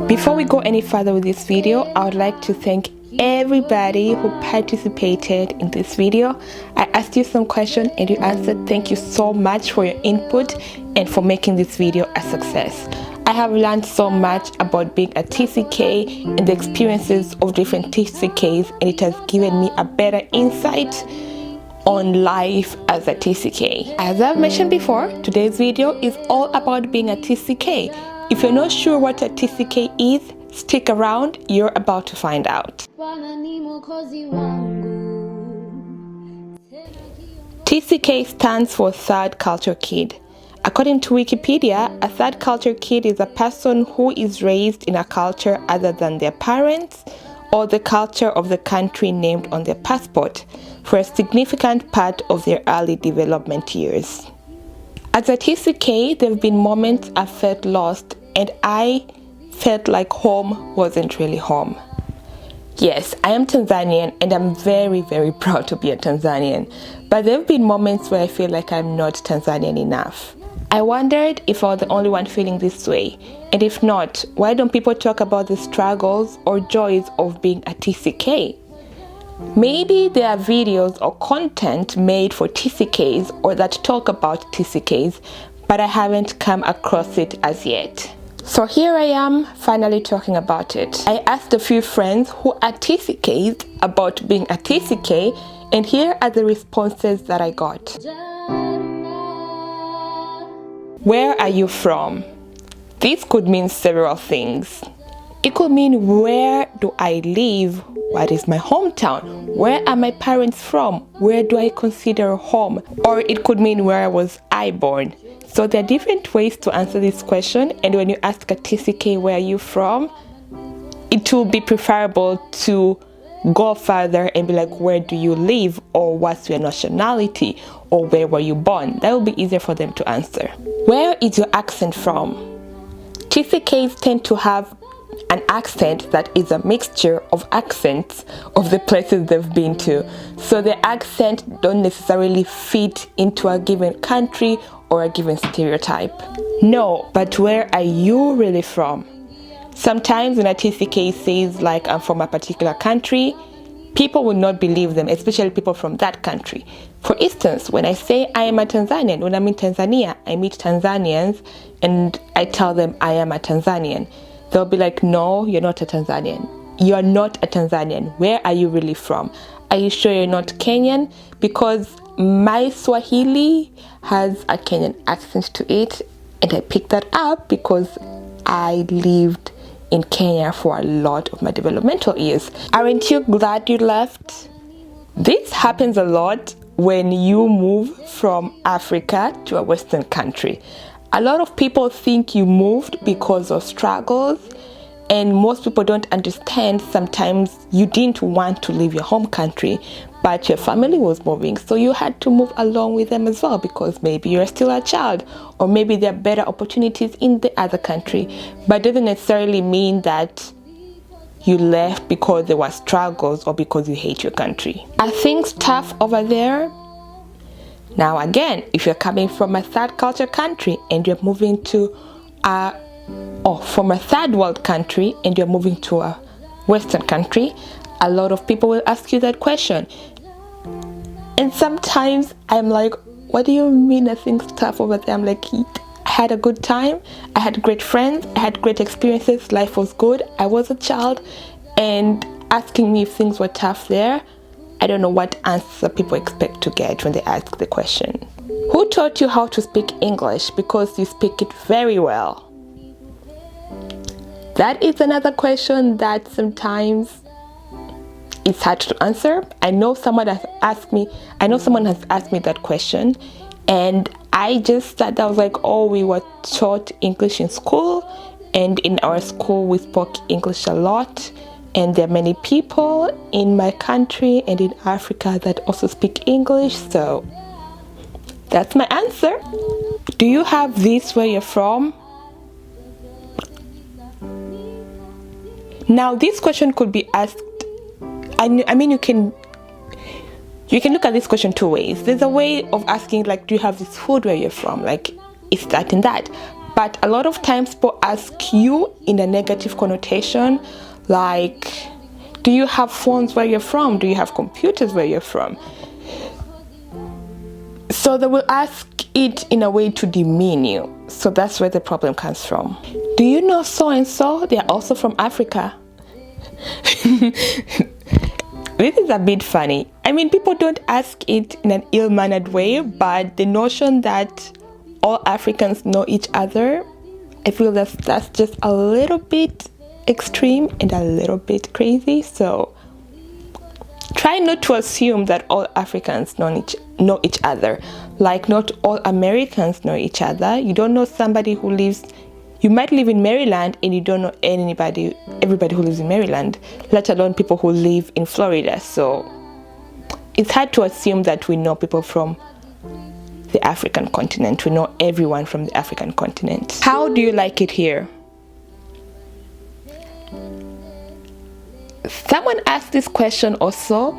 Before we go any further with this video, I would like to thank everybody who participated in this video. I asked you some questions and you answered. Thank you so much for your input and for making this video a success. I have learned so much about being a TCK and the experiences of different TCKs, and it has given me a better insight on life as a TCK. As I've mentioned before, today's video is all about being a TCK. If you're not sure what a TCK is, stick around, you're about to find out. TCK stands for Third Culture Kid. According to Wikipedia, a third culture kid is a person who is raised in a culture other than their parents or the culture of the country named on their passport for a significant part of their early development years. As a TCK, there have been moments I felt lost and I felt like home wasn't really home. Yes, I am Tanzanian and I'm very, very proud to be a Tanzanian, but there have been moments where I feel like I'm not Tanzanian enough. I wondered if I was the only one feeling this way, and if not, why don't people talk about the struggles or joys of being a TCK? Maybe there are videos or content made for TCKs or that talk about TCKs, but I haven't come across it as yet. So here I am, finally talking about it. I asked a few friends who are TCKs about being a TCK, and here are the responses that I got. Where are you from? This could mean several things. It could mean, where do I live? What is my hometown? Where are my parents from? Where do I consider home? Or it could mean, where was I born? So there are different ways to answer this question, and when you ask a TCK where are you from, it will be preferable to go further and be like, where do you live, or what's your nationality, or where were you born? That will be easier for them to answer. Where is your accent from? TCKs tend to have an accent that is a mixture of accents of the places they've been to. So their accent don't necessarily fit into a given country or a given stereotype. No, but where are you really from? Sometimes when a TCK says like, I'm from a particular country, people will not believe them, especially people from that country. For instance, when I say I am a Tanzanian, when I'm in Tanzania, I meet Tanzanians and I tell them I am a Tanzanian. They'll be like, no, you're not a Tanzanian. You're not a Tanzanian. Where are you really from? Are you sure you're not Kenyan? Because my Swahili has a Kenyan accent to it, and I picked that up because I lived in Kenya for a lot of my developmental years. Aren't you glad you left? This happens a lot when you move from Africa to a Western country. A lot of people think you moved because of struggles, and most people don't understand sometimes you didn't want to leave your home country, but your family was moving, so you had to move along with them as well, because maybe you're still a child, or maybe there are better opportunities in the other country. But it doesn't necessarily mean that you left because there were struggles or because you hate your country. Are things tough over there? Now again, if you're coming from a third culture country and you're moving to from a third world country and you're moving to a Western country, a lot of people will ask you that question. And sometimes I'm like, what do you mean that things tough over there? I'm like, I had a good time, I had great friends, I had great experiences, life was good, I was a child, and asking me if things were tough there, I don't know what answer people expect to get when they ask the question. Who taught you how to speak English? Because you speak it very well. That is another question that sometimes it's hard to answer. I know someone has asked me that question, and I just thought, I was like, oh, we were taught English in school, and in our school we spoke English a lot, and there are many people in my country and in Africa that also speak English, so that's my answer. Do you have this where you're from? Now this question could be asked, I mean you can look at this question two ways. There's a way of asking like, do you have this food where you're from? Like, it's that and that. But a lot of times people ask you in a negative connotation, like, do you have phones where you're from? Do you have computers where you're from? So they will ask it in a way to demean you. So that's where the problem comes from. Do you know so and so? They're also from Africa. This is a bit funny. I mean, people don't ask it in an ill-mannered way, but the notion that all Africans know each other, I feel that's just a little bit extreme and a little bit crazy. So try not to assume that all Africans know each other. Like, not all Americans know each other. You don't know somebody who lives, you might live in Maryland and you don't know everybody who lives in Maryland, let alone people who live in Florida. So it's hard to assume that we know people from the African continent. We know everyone from the African continent. How do you like it here? Someone asked this question also,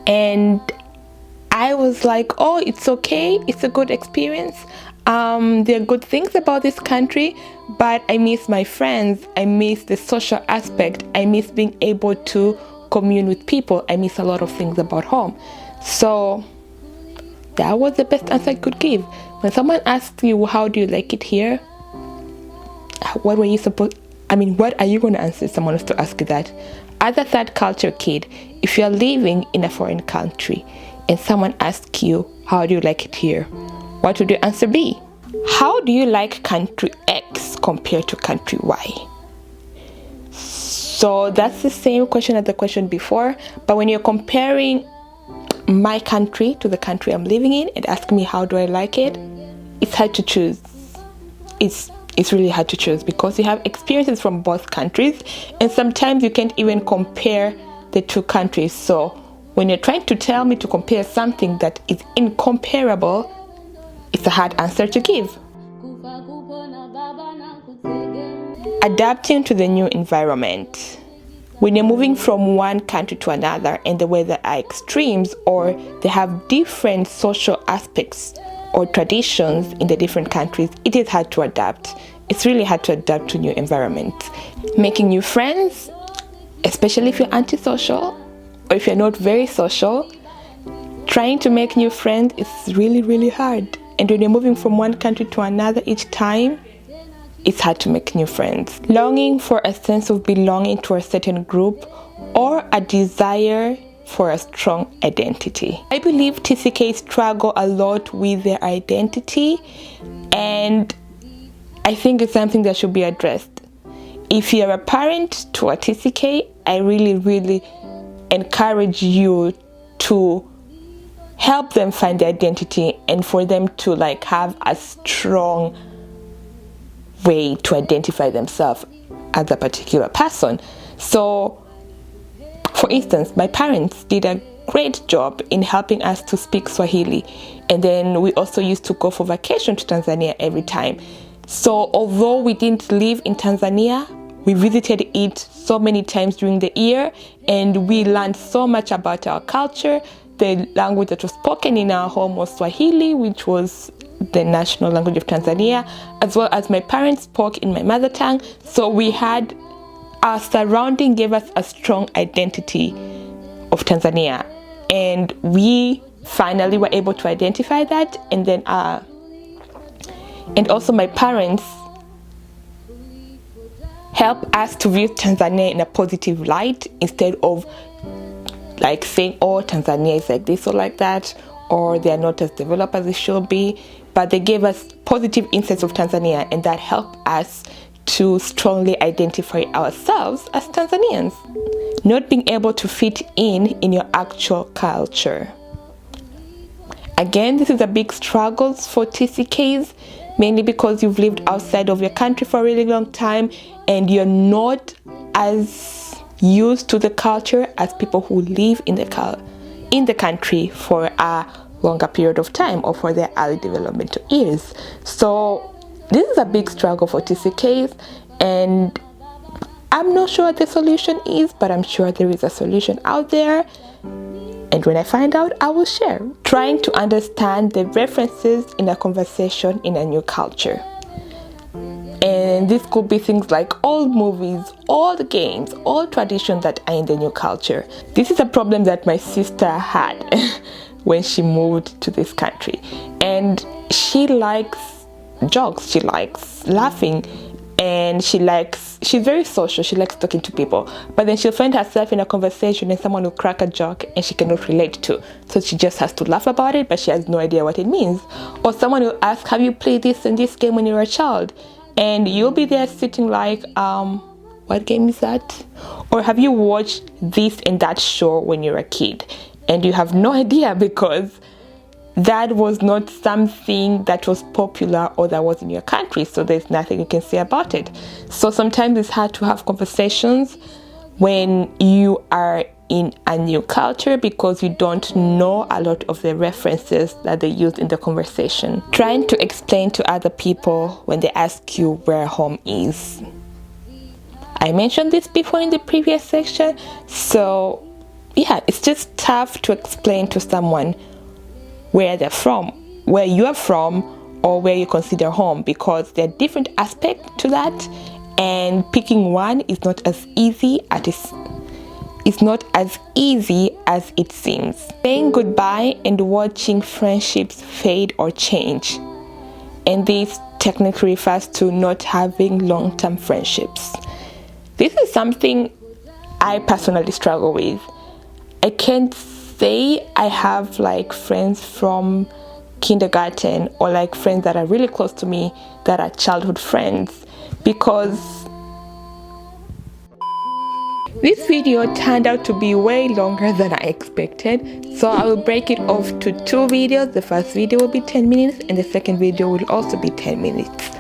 and I was like, oh, it's okay, it's a good experience. There are good things about this country, but I miss my friends, I miss the social aspect, I miss being able to commune with people, I miss a lot of things about home. So that was the best answer I could give. When someone asks you, how do you like it here? What are you going to answer if someone was to ask you that? As a third culture kid, if you're living in a foreign country and someone asks you, how do you like it here? What would your answer be? How do you like country X compared to country Y? So that's the same question as the question before, but when you're comparing my country to the country I'm living in and asking me how do I like it, it's hard to choose. It's really hard to choose because you have experiences from both countries, and sometimes you can't even compare the two countries. So when you're trying to tell me to compare something that is incomparable, it's a hard answer to give. Adapting to the new environment. When you're moving from one country to another and the weather are extremes, or they have different social aspects or traditions in the different countries, it is hard to adapt. It's really hard to adapt to new environments. Making new friends, especially if you're antisocial or if you're not very social, trying to make new friends is really, really hard. And when you're moving from one country to another each time, it's hard to make new friends. Longing for a sense of belonging to a certain group or a desire for a strong identity. I believe TCKs struggle a lot with their identity, and I think it's something that should be addressed. If you're a parent to a TCK, I really, really encourage you to help them find their identity and for them to have a strong way to identify themselves as a particular person. So, for instance, my parents did a great job in helping us to speak Swahili, and then we also used to go for vacation to Tanzania every time. So although we didn't live in Tanzania, we visited it so many times during the year, and we learned so much about our culture. The language that was spoken in our home was Swahili, which was the national language of Tanzania, as well as my parents spoke in my mother tongue. So we had, our surrounding gave us a strong identity of Tanzania, and we finally were able to identify that. And then and also my parents helped us to view Tanzania in a positive light, instead of saying, oh, Tanzania is like this or like that, or they are not as developed as they should be. But they gave us positive insights of Tanzania, and that helped us to strongly identify ourselves as Tanzanians. Not being able to fit in your actual culture. Again, this is a big struggle for TCKs, mainly because you've lived outside of your country for a really long time and you're not as used to the culture as people who live in the country for a longer period of time or for their early developmental years. So this is a big struggle for TCKs, and I'm not sure what the solution is, but I'm sure there is a solution out there. And when I find out, I will share. Trying to understand the references in a conversation in a new culture. And this could be things like old movies, old games, old traditions that are in the new culture. This is a problem that my sister had when she moved to this country. And she likes jokes, she likes laughing, and she's very social, she likes talking to people. But then she'll find herself in a conversation and someone will crack a joke and she cannot relate to. So she just has to laugh about it, but she has no idea what it means. Or someone will ask, have you played this and this game when you were a child? And you'll be there sitting like, what game is that? Or have you watched this and that show when you were a kid? And you have no idea because that was not something that was popular or that was in your country. So there's nothing you can say about it. So sometimes it's hard to have conversations when you are in a new culture because you don't know a lot of the references that they use in the conversation. Trying to explain to other people when they ask you where home is. I mentioned this before in the previous section, so yeah, it's just tough to explain to someone where they're from, where you are from, or where you consider home, because there are different aspects to that, and picking one is not as easy as it seems. Saying goodbye and watching friendships fade or change. And this technically refers to not having long-term friendships. This is something I personally struggle with. I can't say I have like friends from kindergarten or like friends that are really close to me that are childhood friends, because this video turned out to be way longer than I expected, so I will break it off to 2 videos. The first video will be 10 minutes and the second video will also be 10 minutes.